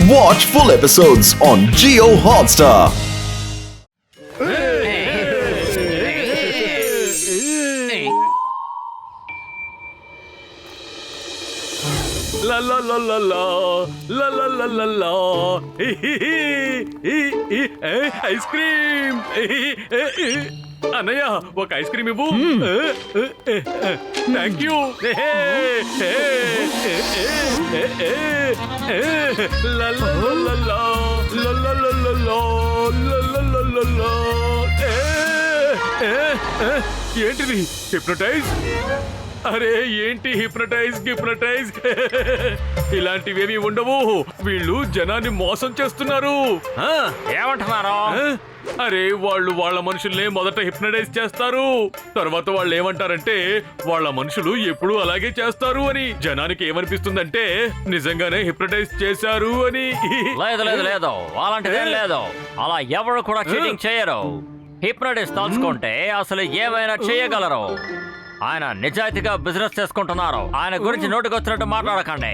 Watch full episodes on Jio Hotstar. La la la la la la la la la la ice cream అన్నయ్య ఒక ice cream ఇవ్వు thank you ఏంటిది hypnotise అరే ఏంటి hypnotise ఇలాంటివేమీ ఉండవు వీళ్ళు జనాన్ని మోసం చేస్తున్నారు ఏమంటున్నారు? అరే వాళ్ళు వాళ్ళ మనుషుల్ని మొదట హిప్నటైజ్ చేస్తారు, తర్వాత వాళ్ళు ఏమంటారంటే వాళ్ళ మనుషులు ఎప్పుడూ అలాగే చేస్తారు అని. జనానికి ఏమనిపిస్తుందంటే నిజంగానే హిప్నటైజ్ చేశారు అని. లేదు లేదు లేదు అలాంటిదేం లేదు. అలా ఎవరు కూడా చీటింగ్ చేయరు. హిప్నటైజ్ తలుచుకుంటే అసలు ఏమైనా చేయగలరు. ఆయన నిజాయితీగా బిజినెస్ చేసుకుంటున్నారు. ఆయన గురించి నోటికొచ్చినట్టు మాట్లాడకండి.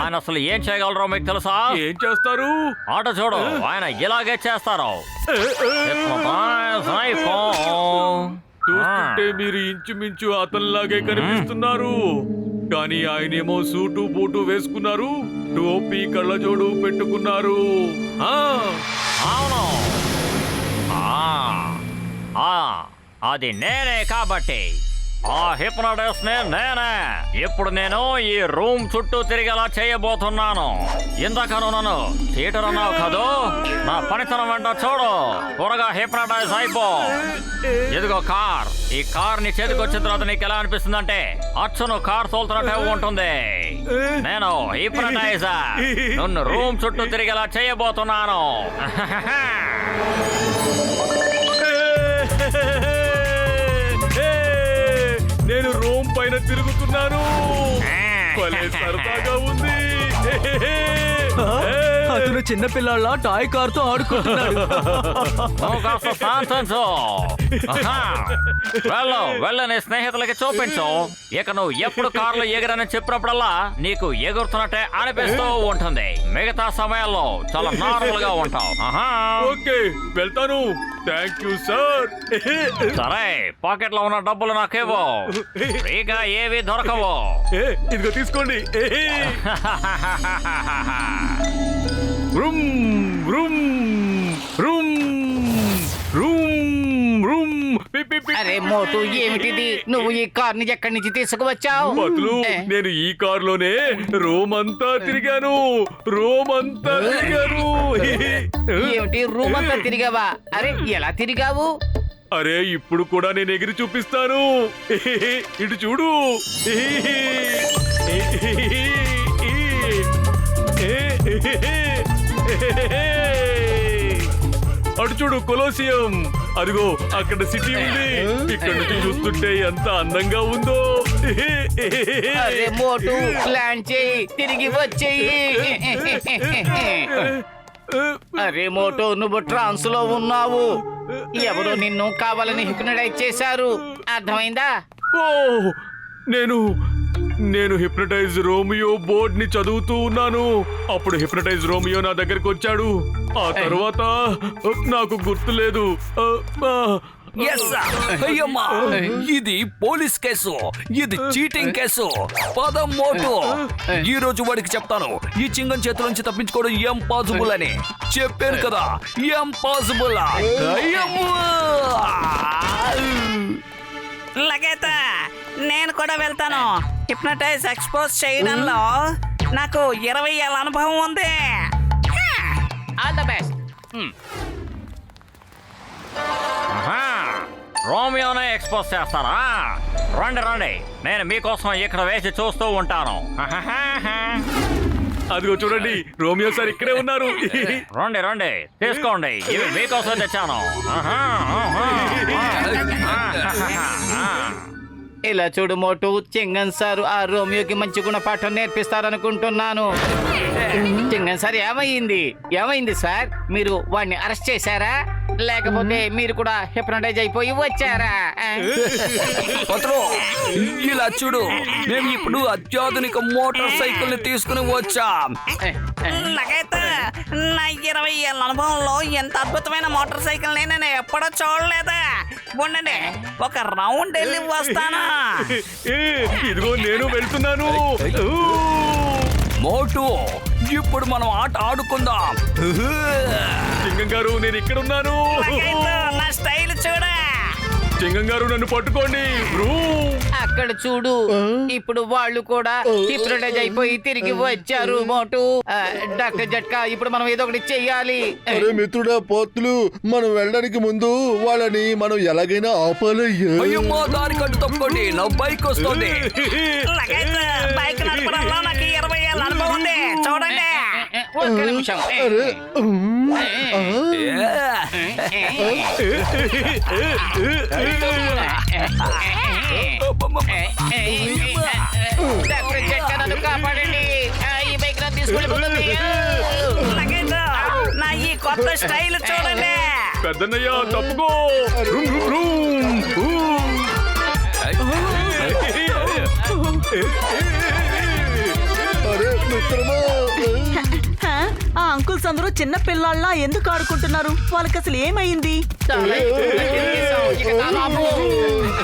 ఆయన అసలు ఏం చేయగలరో మీకు తెలుసా? ఏం చేస్తారు? ఆట చూడు, ఆయన ఇలాగే చేస్తారు. చూస్తుంటే మీరు ఇంచుమించు అతనిలాగే కనిపిస్తున్నారు, కానీ ఆయనేమో సూటు బూటు వేసుకున్నారు, టోపీ కళ్ళజోడు పెట్టుకున్నారు. అవును, అది నేనే కాబట్టి ఆ హిప్నోటైజ్ నేనే. ఇప్పుడు నేను ఈ రూమ్ చుట్టూ తిరిగేలా చేయబోతున్నాను. ఇందాకను నన్ను థియేటర్ అన్నావు కాదు, నా పనితనం వెంట చూడు. త్వరగా హిప్నోటైజ్ అయిపో. ఇదిగో కార్. ఈ కార్ నీ చేతికి వచ్చిన తర్వాత నీకు ఎలా అనిపిస్తుంది అంటే అచ్చును కార్ తోలుతున్నట్టే ఉంటుంది. నేను హిప్నోటైజర్. నన్ను రూమ్ చుట్టూ తిరిగేలా చేయబోతున్నాను. నేను రూమ్ పైన తిరుగుతున్నాను. భలే సరదాగా ఉంది. అతను చిన్నపిల్లాళ్ళ టాయ్ కార్ తో ఆడుకుంటున్నాడు. వెళ్ళని స్నేహితులకి చూపించు. ఇక నువ్వు ఎప్పుడు కార్లో ఎగరని చెప్పినప్పుడల్లా నీకు ఎగురుతున్నట్టే అనిపిస్తూ ఉంటుంది. మిగతా సమయాల్లో చాలా నార్మల్ గా ఉంటావు. ఓకే వెళ్తాను. Thank you sir. సరే, పాకెట్ లో ఉన్న డబ్బులు నాకేవో. ఫ్రీగా ఏవి దొరకవు. ఇదిగో తీసుకోండి. Room room room room room. అరే మోటు, ఏమిటిది? నువ్వు ఈ కార్ ని ఎక్కడి నుంచి తీసుకువచ్చావు? బతులు, నేను ఈ కార్ లోనే రోమ్ అంతా తిరిగాను. ఏమిటి రూమ్ అంతా తిరిగావా? అరే ఎలా తిరిగావు? అరే ఇప్పుడు కూడా నేను ఎగిరి చూపిస్తాను. ఇటు చూడు. అటు చూడు, కొలోసియం. అదిగో అక్కడ సిటీ ఉంది. ఇక్కడ నుంచి చూస్తుంటే ఎంత అందంగా ఉందో. అరే మోటు, ప్లాన్ చేయి, తిరిగి వచ్చేయి. అరే మోటు, నువ్వు ట్రాన్స్ లో ఉన్నావు. ఎవరో నిన్ను కావాలని హిప్నటైజ్ చేశారు. అర్థమైందా? ఓ నేను హిప్నటైజ్ రోమియో బోర్డ్ ని చదువుతూ ఉన్నాను. అప్పుడు హిప్నటైజ్ రోమియో నా దగ్గరకు వచ్చాడు. ఆ తర్వాత నాకు గుర్తులేదు. ఇది పోలీస్ కేసు, ఇది చీటింగ్ కేసు. పదం మోటు, ఈ రోజు వాడికి చెప్తాను ఈ చింగం చేతుల నుంచి తప్పించుకోవడం ఇంపాసిబుల్ అని. చెప్పాను కదా, ఇంపాసిబుల్. లగేత, నేను కూడా వెళ్తాను. హిప్నటైజ్ ఎక్స్పోజ్ చేయడంలో నాకు 20 ఏళ్ళ అనుభవం ఉంది. All the best. రోమియోనే ఎక్స్పోజ్ చేస్తారా? రండి రండి, నేను మీకోసం ఇక్కడ వేసి చూస్తూ ఉంటాను. అదిగో చూడండి, రోమియో సార్ ఇక్కడే ఉన్నారు. రండి రండి, తీసుకోండి, ఇవి మీకోసం తెచ్చాను. ఇలా చూడు మోటు, చింగన్ సార్ ఆ రోమియోకి మంచి గుణపాఠం నేర్పిస్తారనుకుంటున్నాను. చింగన్ సార్ ఏమైంది సార్? మీరు వాడిని అరెస్ట్ చేశారా? లేకపోతే మీరు కూడా హిప్నటైజ్ అయిపోయి వచ్చారా? పత్రో ఇలా చూడు, మేము ఇప్పుడు అత్యాధునిక మోటార్ సైకిల్ ని తీసుకుని వచ్చాం. నాకైతే నా 20 ఏళ్ళ అనుభవంలో ఎంత అద్భుతమైన మోటార్ సైకిల్ నేను ఎప్పుడూ చూడలేదా. ఉండండి, ఒక రౌండ్ వెళ్ళి వస్తాను. ఇదిగో నేను వెళ్తున్నాను. మోటు, ఇప్పుడు మనం ఆట ఆడుకుందాం. చింగం గారు నేను ఇక్కడ ఉన్నాను. నాకైతే నా స్టైల్ చూడ. చింగం గారు నన్ను పట్టుకోండి. అక్కడ చూడు, ఇప్పుడు వాళ్ళు కూడా హిప్నటైజ్ అయిపోయి తిరిగి వచ్చారు. మోటు, డాక్టర్ జట్కా, ఇప్పుడు మనం ఏదో ఒకటి చెయ్యాలి. అరే మిత్రుడా పోతులు, మనం వెళ్ళడానికి ముందు వాళ్ళని మనం ఎలాగైనా ఆపాలయ్యా. అయ్యమ్మా, దారి కట్టు తప్పుకోండి, నా బైక్ వస్తుంది. నాకైతే బైక్ నడపడంలో నాకు 20 ఏళ్ళ అనుభవం ఉంది. చూడండి. ఒక్క నిమిషం. అరే డాక్టర్ జట్కా, నన్ను కాపాడండి. ఈ బైక్ నన్ను తీసుకెళ్ళిపోతుంది. నాకైతే నా ఈ కొత్త స్టైల్ చూడండి. పెద్దన్నయ్య తప్పుకో. Room, room, room. అరే మిత్రమా, ఆ అంకుల్స్ అందరూ చిన్న పిల్లాళ్ళ ఎందుకు ఆడుకుంటున్నారు? వాళ్ళకి అసలు ఏమైంది?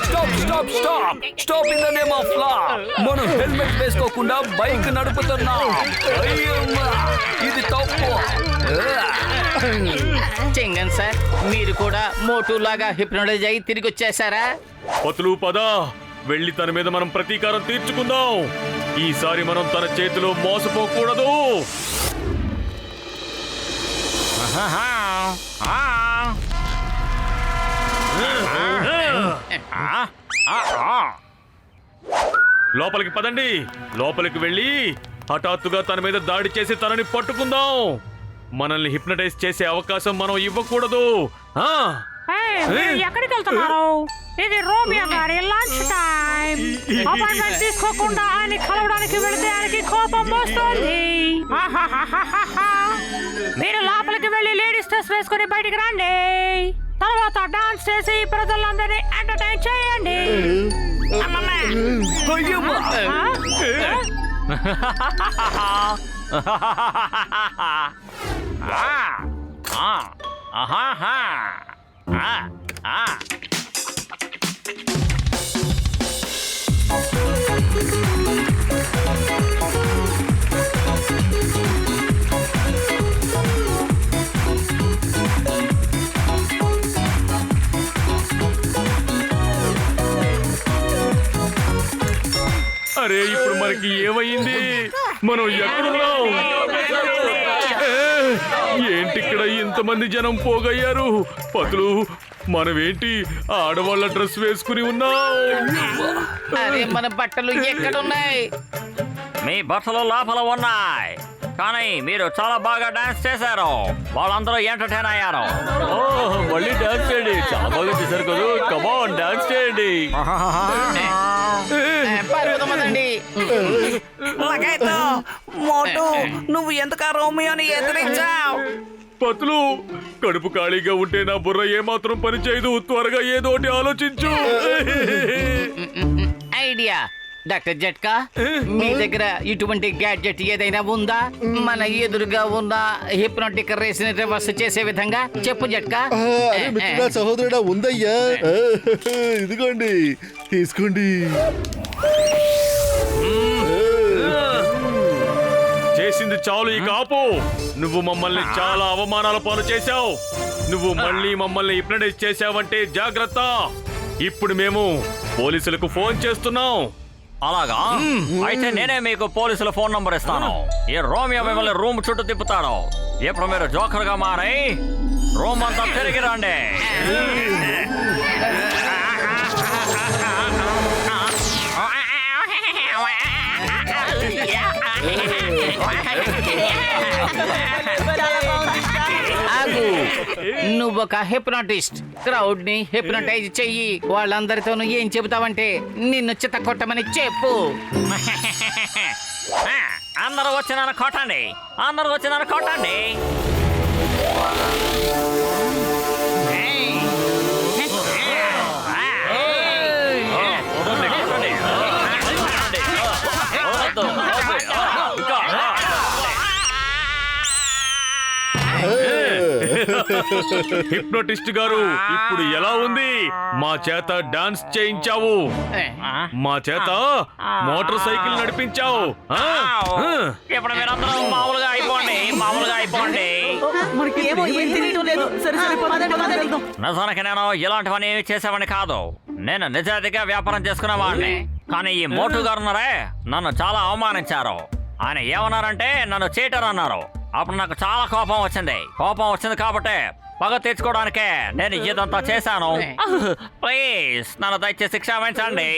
Stop stop stop stop in the name of law. మనం హెల్మెట్ వేసుకోకుండా బైక్ నడుపుతున్నాం. అయ్యమ్మా, ఇది తప్పు. చెంగన్ సార్, మీరు కూడా మోటు లాగా హిప్నటైజ్ అయి తిరిగి వచ్చేసారా? పతులు పద, వెళ్ళి తన మీద మనం ప్రతీకారం తీర్చుకుందాం. ఈసారి మనం తన చేతిలో మోసపోకూడదు. లోపలికి పదండి. లోపలికి వెళ్ళి హఠాత్తుగా తన మీద దాడి చేసి తనని పట్టుకుందాం. మనల్ని హిప్నటైజ్ చేసే అవకాశం మనం ఇవ్వకూడదు. ఎక్కడికి వెళ్తున్నారు? ఇది రోమియో గారి లంచ్ టైం. అపాయింట్మెంట్ తీసుకోకుండా ఆయన కలవడానికి వెళితే ఆయనకి కోపం వస్తుంది. మీరు లోపలికి వెళ్ళి లేడీస్ డ్రెస్ వేసుకుని బయటికి రండి. తర్వాత డాన్స్ చేసి ప్రజలందరినీ ఎంటర్టైన్ చేయండి. అయ్యమ్మా, అరే ఇప్పుడు మనకి ఏమైంది? మనం ఎక్కడున్నాం? ఏంటి ఇక్కడ ఇంతమంది జనం పోగయ్యారు? పతులు, మనమేంటి ఆడవాళ్ళ డ్రెస్ వేసుకుని ఉన్నాం? అరే మన బట్టలు ఎక్కడున్నాయి? మీ బట్టలు లోపల ఉన్నాయి, కానీ మీరు చాలా బాగా డాన్స్ చేశారు. వాళ్ళందరూ ఎంటర్టైన్ అయ్యారు. మళ్ళీ డాన్స్ చేయండి. చాలా బాగా చేశారు కదా. కమాన్, డాన్స్ చేయండి. పర్వతమదండి. నాకైతే మోటు, నువ్వు ఎందుకు ఆ రోమియోని ఎదిరించావు? పతులు, కడుపు ఖాళీగా ఉంటే నా బుర్ర ఏమాత్రం పని చేయదు. త్వరగా ఏదోటి ఆలోచించు. ఐడియా. డాక్టర్ జట్కా, మీ దగ్గర ఇటువంటి గ్యాడ్జెట్ ఏదైనా ఉందా? మన ఎదురుగా ఉన్న హిప్నోటిక్ రేస్ ని రివర్స్ చేసే విధంగా చెప్పు జట్కా. అరే మిత్రుడా సహోదరుడా, ఉందయ్యా. ఇదిగోండి, తీసుకోండి. చేసింది చాలు, ఇక ఆపు. నువ్వు మమ్మల్ని చాలా అవమానాల పాలు చేశావు. నువ్వు మళ్ళీ మమ్మల్ని హిప్నటైజ్ చేశావంటే జాగ్రత్త. ఇప్పుడు మేము పోలీసులకు ఫోన్ చేస్తున్నాం. అలాగా? అయితే నేనే మీకు పోలీసుల ఫోన్ నంబర్ ఇస్తాను. ఈ రోమియో మిమ్మల్ని రూమ్ చుట్టూ తిప్పుతాడు. ఇప్పుడు మీరు జోకర్ గా మారై రూమ్ అంతా తిరిగి రండి. ఆగు, నువ్వు ఒక హిప్నోటిస్ట్. క్రౌడ్ ని హిప్నటైజ్ చెయ్యి. వాళ్ళందరితోనూ ఏం చెబుతావంటే నిన్ను చిత్త కొట్టమని చెప్పు. అందరూ వచ్చి నన్ను కొట్టండి. అందరూ వచ్చి నన్ను కొట్టండి. హిప్నోటిస్ట్ గారు ఇప్పుడు ఎలా ఉంది? మా చేత డాన్స్ చేయించావు, మా చేత మోటార్ సైకిల్ నడిపించావు. ఇప్పుడు మీరందరూ మామూలుగా అయిపోండి, మామూలుగా అయిపోండి. ఏమో ఏం తెలియడం లేదు. సరే సరే పదండి, పదండి, వెళ్దాం. నిజానికి నేను ఇలాంటివన్నీ చేసేవాడిని కాదు. నేను నిజాయితీగా వ్యాపారం చేసుకునేవాడిని. కానీ ఈ మోటు గారు ఉన్నారే, నన్ను చాలా అవమానించారు. ఆయన ఏమన్నారంటే నన్ను చీటర్ అన్నారు. అప్పుడు నాకు చాలా కోపం వచ్చింది కాబట్టి పగ తెచ్చుకోవడానికే నేను ఇదంతా చేశాను. ప్లీజ్ నన్ను దయచేసి క్షమించండి.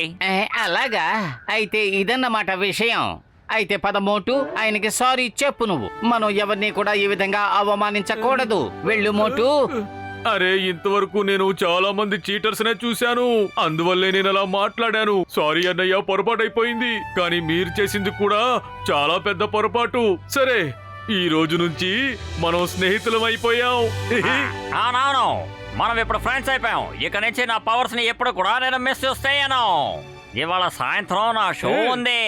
అలాగా అయితే ఇదన్నమాట విషయం. అయితే పదమోటు ఆయనకి సారీ చెప్పు. నువ్వు మనం ఎవరిని కూడా ఈ విధంగా అవమానించకూడదు. వెళ్ళు మోటు. అరే, ఇంతవరకు నేను చాలా మంది చీటర్స్ నే చూశాను, అందువల్లే నేను అలా మాట్లాడాను. సారీ అన్నయ్య, పొరపాటు అయిపోయింది. కానీ మీరు చేసింది కూడా చాలా పెద్ద పొరపాటు. సరే, ఈ రోజు నుంచి మనం స్నేహితులం అయిపోయాం. అవునవును, మనం ఇప్పుడు ఫ్రెండ్స్ అయిపోయాం. ఇక నుంచి నా పవర్స్ ని ఎప్పుడు కూడా నేను మిస్ చేయను. ఇవాళ సాయంత్రం నా షో ఉంది,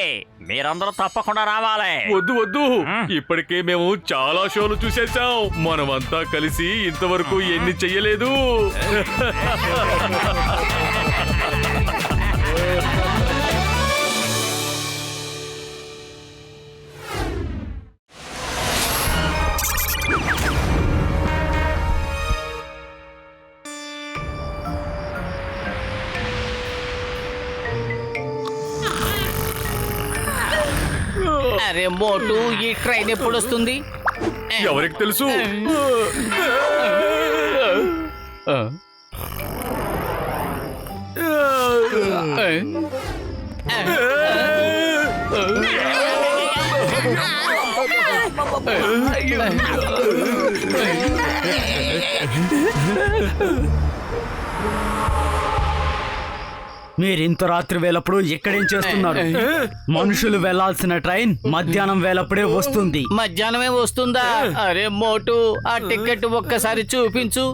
మీరందరూ తప్పకుండా రావాలి. వద్దు వద్దు, ఇప్పటికే మేము చాలా షోలు చూసేసాం. మనమంతా కలిసి ఇంతవరకు ఎన్ని చెయ్యలేదు. అరే మోటు, ఈ ట్రైన్ ఎప్పుడు వస్తుంది? ఎవరికి తెలుసు? మీరింత రాత్రి వేళప్పుడు ఎక్కడేం చేస్తున్నారు? మనుషులు వెళ్లాల్సిన ట్రైన్ మధ్యాహ్నం వేళప్పుడే వస్తుంది. మధ్యాహ్నమే వస్తుందా? అరే మోటు, ఆ టికెట్ ఒక్కసారి చూపించు.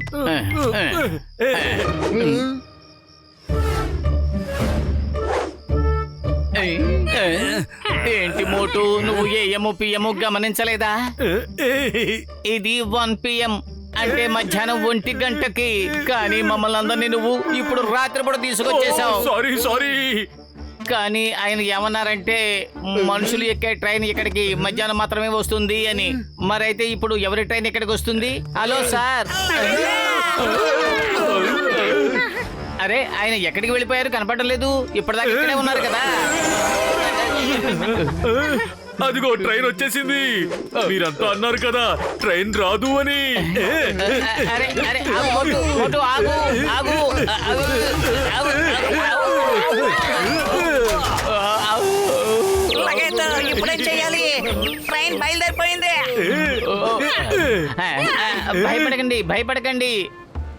ఏంటి మోటు, నువ్వు ఏఎం పిఎం గమనించలేదా? ఇది 1 PM అంటే మధ్యాహ్నం 1 గంటకి. కానీ మమ్మల్ని అందరినీ నువ్వు ఇప్పుడు రాత్రిపూట తీసుకొచ్చేసావు. సారీ. కానీ ఆయన ఏమన్నారంటే మనుషులు ఎక్కే ట్రైన్ ఇక్కడికి మధ్యాహ్నం మాత్రమే వస్తుంది అని. మరైతే ఇప్పుడు ఎవరి ట్రైన్ ఇక్కడికి వస్తుంది? Hello sir. అరే, ఆయన ఎక్కడికి వెళ్ళిపోయారు? కనపడడం లేదు. ఇప్పటిదాకా ఇక్కడే ఉన్నారు కదా. అదిగో ట్రైన్ వచ్చేసింది. మీరంతా అన్నారు కదా ట్రైన్ రాదు అని. అరే అరే, ఆగు మోటు, మోటు, ఆగు ఆగు ఆగు, ఆగు, లగేజ్ ఇప్పుడేం చెయ్యాలి? ట్రైన్ బయలుదేరిపోయింది. భయపడకండి.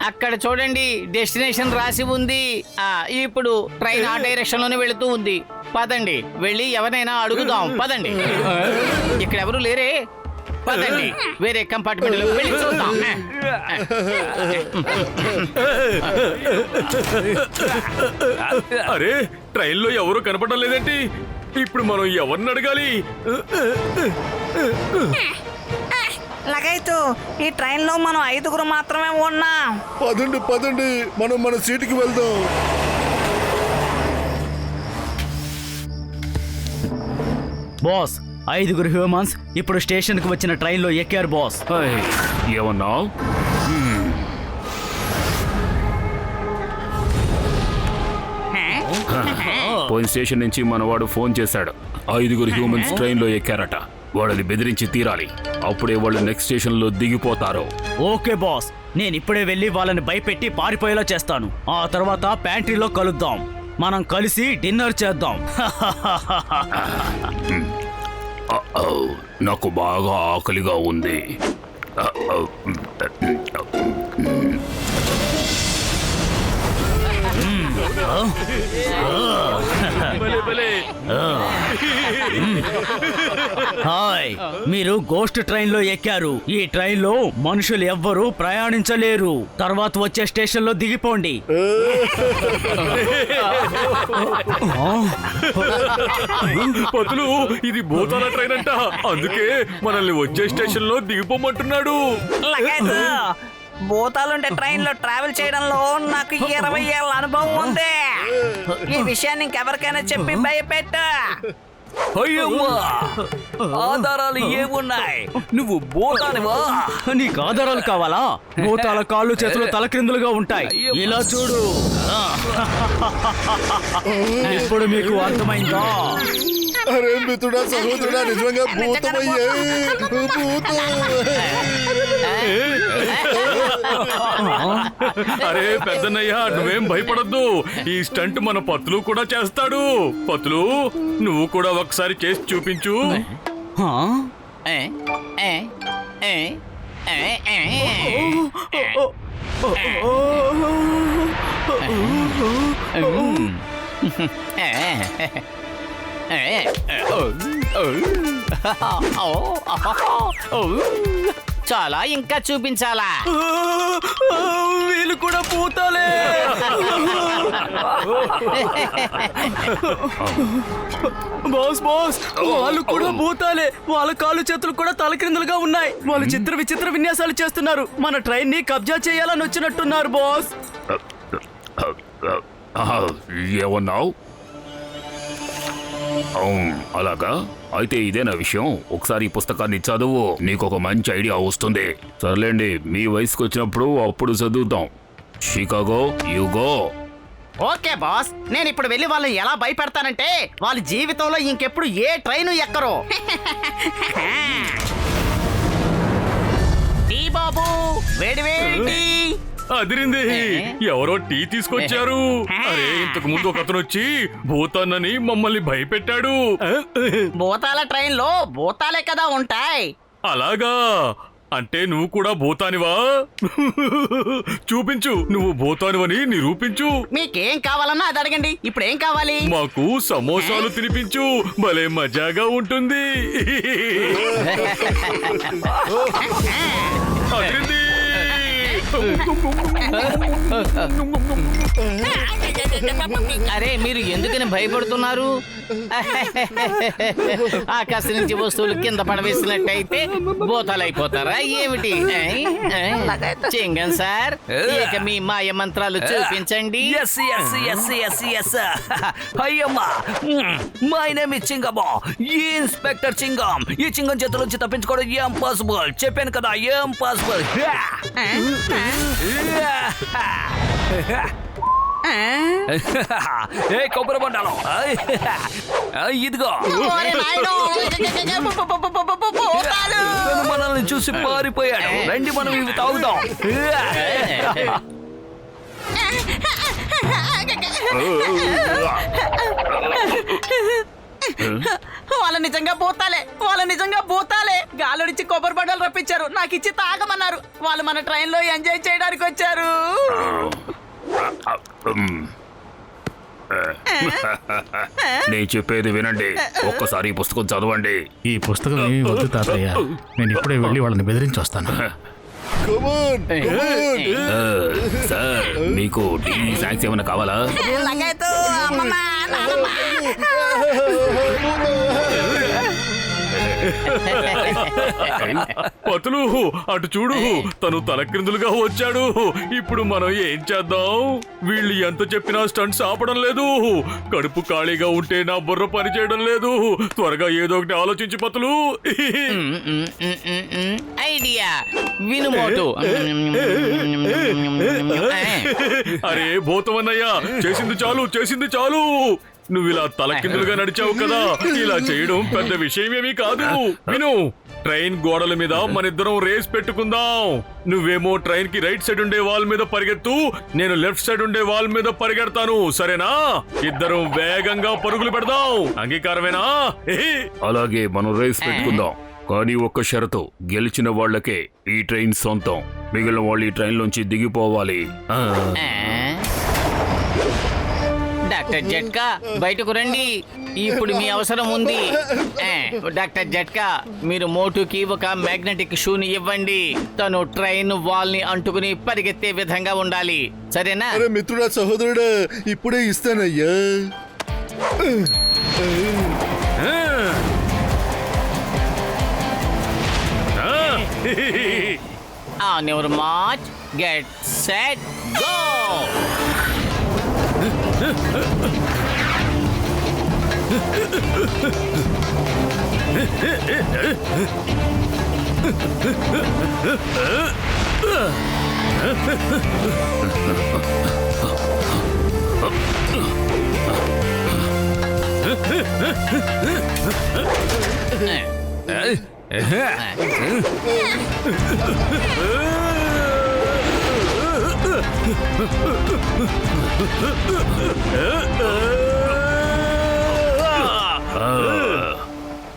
అక్కడ చూడండి, డెస్టినేషన్ రాసి ఉంది. ఇప్పుడు ట్రైన్ ఆ డైరెక్షన్ లోనే వెళుతూ ఉంది. పదండి, వెళ్ళి ఎవరైనా అడుగుదాం. పదండి, ఇక్కడ ఎవరు లేరే. పదండి, వేరే కంపార్ట్మెంట్ లో వెళ్ళి చూద్దాం. అరే, ట్రైన్ లో ఎవరు కనపడడం లేదేంటి? ఇప్పుడు మనం ఎవరిని అడగాలి? లగైతు, ఈ ట్రైన్ లో మనం 5 మాత్రమే ఉన్నాం. పదండి, మనం మన సీటుకి వెళ్దాం. బాస్, 5 హ్యూమన్స్ ఇప్పుడు స్టేషన్ కి వచ్చిన ట్రైన్ లో ఎక్కారు బాస్. ఏమన్నా? పోయిన స్టేషన్ నుంచి మనవాడు ఫోన్ చేశాడు. 5 హ్యూమన్స్ ట్రైన్ లో ఎక్కారట. వాళ్ళని బెదిరించి తీరాలి, అప్పుడే వాళ్ళు నెక్స్ట్ స్టేషన్ లో దిగిపోతారు. ఓకే బాస్, నేను ఇప్పుడే వెళ్ళి వాళ్ళని భయపెట్టి పారిపోయేలా చేస్తాను. ఆ తర్వాత ప్యాంట్రీలో కలుద్దాం. మనం కలిసి డిన్నర్ చేద్దాం. నాకు బాగా ఆకలిగా ఉంది. హాయ్, మీరు గోస్ట్ ట్రైన్ లో ఎక్కారు. ఈ ట్రైన్ లో మనుషులు ఎవ్వరూ ప్రయాణించలేరు. తర్వాత వచ్చే స్టేషన్ లో దిగిపోండి. పతులు, ఇది భూతాల ట్రైన్ అంట. అందుకే మనల్ని వచ్చే స్టేషన్ లో దిగిపోమంటున్నాడు. లగైతు, భూతాలుండే ట్రైన్ లో ట్రావెల్ చేయడంలో నాకు 20 ఏళ్ళ అనుభవం ఉంది. ఈ విషయాన్ని ఇంకెవరికైనా చెప్పి భయపెట్టు. అయ్యమ్మా, ఆధారాలు ఏమున్నాయి? నువ్వు భూతానివా? నీకు ఆధారాలు కావాలా? భూతాల కాళ్ళు చేతులు తలక్రిందులుగా ఉంటాయి. ఇలా చూడు. ఇప్పుడు మీకు అర్థమైందా? అరే మిత్రుడా, సహోదరుడా, నిజంగా భూతమయ్యే భూతం. అరే పెద్దన్నయ్య, నువ్వేం భయపడద్దు. ఈ స్టంట్ మన పత్తులు కూడా చేస్తాడు. పత్తులు, నువ్వు కూడా ఒకసారి చేసి చూపించు. హా? ఏ, ఏ, ఏ, ఏ, ఏ, చాలా ఇంకా చూపించాలా? వీళ్ళు కూడా భూతాలే. బాస్ బాస్, వాళ్ళు కూడా భూతాలే. వాళ్ళ కాళ్ళు చేతులు కూడా తలక్రిందులుగా ఉన్నాయి. వాళ్ళు చిత్ర విచిత్ర విన్యాసాలు చేస్తున్నారు. మన ట్రైన్ ని కబ్జా చేయాలని వచ్చినట్టున్నారు బాస్. ఏమన్నావు? అలాగా? అయితే ఇదేనా విషయం? ఒకసారి ఈ పుస్తకాన్ని చదువు, నీకు ఒక మంచి ఐడియా వస్తుంది. సర్లేండి, మీ వయసుకు వచ్చినప్పుడు అప్పుడు చదువుతాం. Chicago, you go. Okay boss, నేను ఇప్పుడు వెళ్ళి వాళ్ళని ఎలా భయపెడతానంటే వాళ్ళ జీవితంలో ఇంకెప్పుడు ఏ ట్రైన్ ఎక్కరు. టీ బాబు, వేడి వేడి. అదిరింది. ఎవరో టీ తీసుకొచ్చారు. అరే, ఇంతకు ముందు ఒక అతను వచ్చి భూతాన్నని మమ్మల్ని భయపెట్టాడు. భూతాల ట్రైన్ లో భూతాలే కదా ఉంటాయి. అలాగా? అంటే నువ్వు కూడా భూతానివా? చూపించు, నువ్వు భూతానివని నిరూపించు. మీకేం కావాలన్నా అది అడగండి. ఇప్పుడు ఏం కావాలి? మాకు సమోసాలు తినిపించు, భలే మజాగా ఉంటుంది. అదిరింది. అరే, మీరు ఎందుకని భయపడుతున్నారు? ఆకాశం నుంచి వస్తువులు కింద పడవేసినట్టయితే భూతాలైపోతారా ఏమిటి? చింగన్ సార్, ఇక మీ మాయ మంత్రాలు చూపించండి. అయ్యమ్మా, మై నేమ్ ఇస్ చింగమో, ఇన్స్పెక్టర్ చింగం. ఈ చింగం చేతుల నుంచి తప్పించుకోవడం ఇంపాసిబుల్. చెప్పాను కదా, ఇంపాసిబుల్. ఏ కొబ్బరి బండాలో, ఇదిగో. మనల్ని చూసి పారిపోయాడు. రండి, మనం ఇవి తాగుదాం. వాళ్ళ నిజంగా భూతాలే. వాళ్ళ నిజంగా భూతాలే. గాలుడిచ్చి కొబ్బరి బండలు రప్పించారు, నాకు ఇచ్చి తాగమన్నారు. వాళ్ళు మన ట్రైన్ లో ఎంజాయ్ చేయడానికి వచ్చారు. నేను చెప్పేది వినండి, ఒక్కసారి ఈ పుస్తకం చదవండి. ఈ పుస్తకం ఏమీ వద్దు తాతయ్య, నేను ఇప్పుడే వెళ్ళి వాళ్ళని బెదిరించి వస్తాను. సార్, మీకు టీ స్నాక్స్ ఏమైనా కావాలా? పతులు, అటు చూడు, తను తలక్రిందులుగా వచ్చాడు. ఇప్పుడు మనం ఏం చేద్దాం? వీళ్ళు ఎంత చెప్పినా స్టంట్స్ ఆపడం లేదు. కడుపు ఖాళీగా ఉంటే నా బుర్ర పని చేయడం లేదు. త్వరగా ఏదో ఒకటి ఆలోచించి పతులు. ఐడియా, వినుమోటు. అరే భూతమన్నయ్య, చేసింది చాలు, చేసింది చాలు. నువ్వు ఇలా తలకిందులుగా నడిచావు కదా, ఇలా చేయడం పెద్ద విషయమేమీ కాదు. విను, ట్రైన్ గోడల మీద మనిద్దరం రేస్ పెట్టుకుందాం. నువ్వేమో ట్రైన్ కి రైట్ సైడ్ ఉండే వాల్ మీద పరిగెత్తు, నేను లెఫ్ట్ సైడ్ ఉండే వాల్ మీద పరిగెడతాను. సరేనా? ఇద్దరం వేగంగా పరుగులు పెడదాం. అంగీకారమేనా? అలాగే, మనం రేస్ పెట్టుకుందాం. కానీ ఒక్క షరతు, గెలిచిన వాళ్లకే ఈ ట్రైన్ సొంతం. మిగిలిన వాళ్ళు ఈ ట్రైన్ లోంచి దిగిపోవాలి. డాక్టర్ జట్కా, బయటకు రండి. ఇప్పుడు మీ అవసరం ఉంది. డాక్టర్ జట్కా, మీరు మోటుకి ఒక మ్యాగ్నెటిక్ షూని ఇవ్వండి. తను ట్రైన్ వాల్ ని అంటుకుని పరిగెత్తే విధంగా ఉండాలి. సరేనా? అరే మిత్రుడా, సహోదరుడా, ఇప్పుడే ఇస్తానయ్యా. On your march, get set go.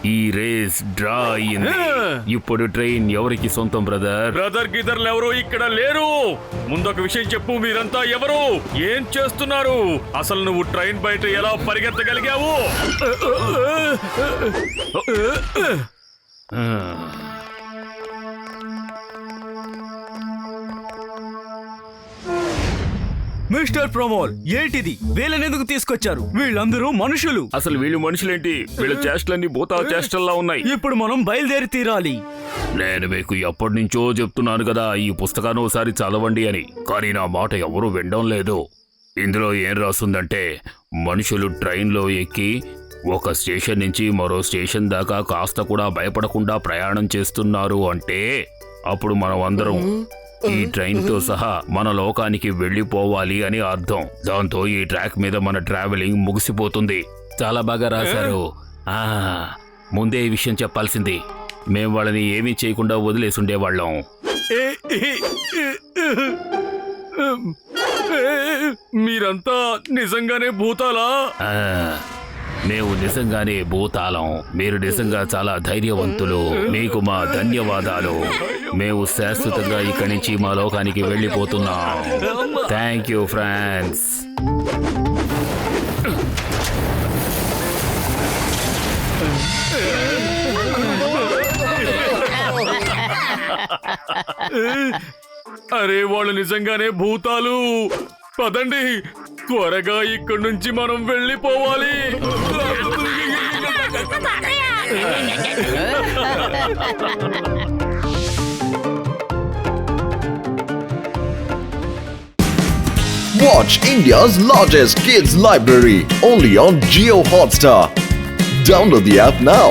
ఈ రేస్ డ్రా అయింది. ఇప్పుడు ట్రైన్ ఎవరికి సొంతం బ్రదర్? బ్రదర్ గిదర్లు ఎవరు ఇక్కడ లేరు. ముందొక విషయం చెప్పు, మీరంతా ఎవరు, ఏం చేస్తున్నారు? అసలు నువ్వు ట్రైన్ బయట ఎలా పరిగెత్తగలిగావు? మిస్టర్ ప్రమోల్, ఏంటిది? వీళ్ళని ఎందుకు తీసుకొచ్చారు? వీళ్ళందరూ మనుషులు. అసలు వీళ్ళు మనుషులేంటి? వీళ్ళ చేష్టలన్నీ భూతాల చేష్టల్లా ఉన్నాయి. ఇప్పుడు మనం బయలుదేరి తీరాలి. నేను మీకు ఎప్పటి నుంచో చెప్తున్నాను కదా, ఈ పుస్తకాన్ని ఒకసారి చదవండి అని. కానీ నా మాట ఎవరూ వినడం లేదు. ఇందులో ఏం రాస్తుందంటే, మనుషులు ట్రైన్లో ఎక్కి ఒక స్టేషన్ నుంచి మరో స్టేషన్ దాకా కాస్త కూడా భయపడకుండా ప్రయాణం చేస్తున్నారు అంటే అప్పుడు మనం అందరం ఈ ట్రైన్ తో సహా మన లోకానికి వెళ్ళిపోవాలి అని అర్థం. దాంతో ఈ ట్రాక్ మీద మన ట్రావెలింగ్ ముగిసిపోతుంది. చాలా బాగా రాశారు. ముందే ఈ విషయం చెప్పాల్సింది. మేం వాళ్ళని ఏమీ చేయకుండా వదిలేసి ఉండేవాళ్ళం. మీరంతా నిజంగానే భూతాలా? మేము నిజంగానే భూతాలం. మీరు నిజంగా చాలా ధైర్యవంతులు. మీకు మా ధన్యవాదాలు. మేము శాశ్వతంగా ఇక్కడి నుంచి మా లోకానికి వెళ్ళిపోతున్నాం. Thank you friends. అరే, వాళ్ళు నిజంగానే భూతాలు. పదండి, త్వరగా ఇక్కడి నుంచి మనం వెళ్ళిపోవాలి. Watch India's largest kids library only on Jio Hotstar. Download the app now.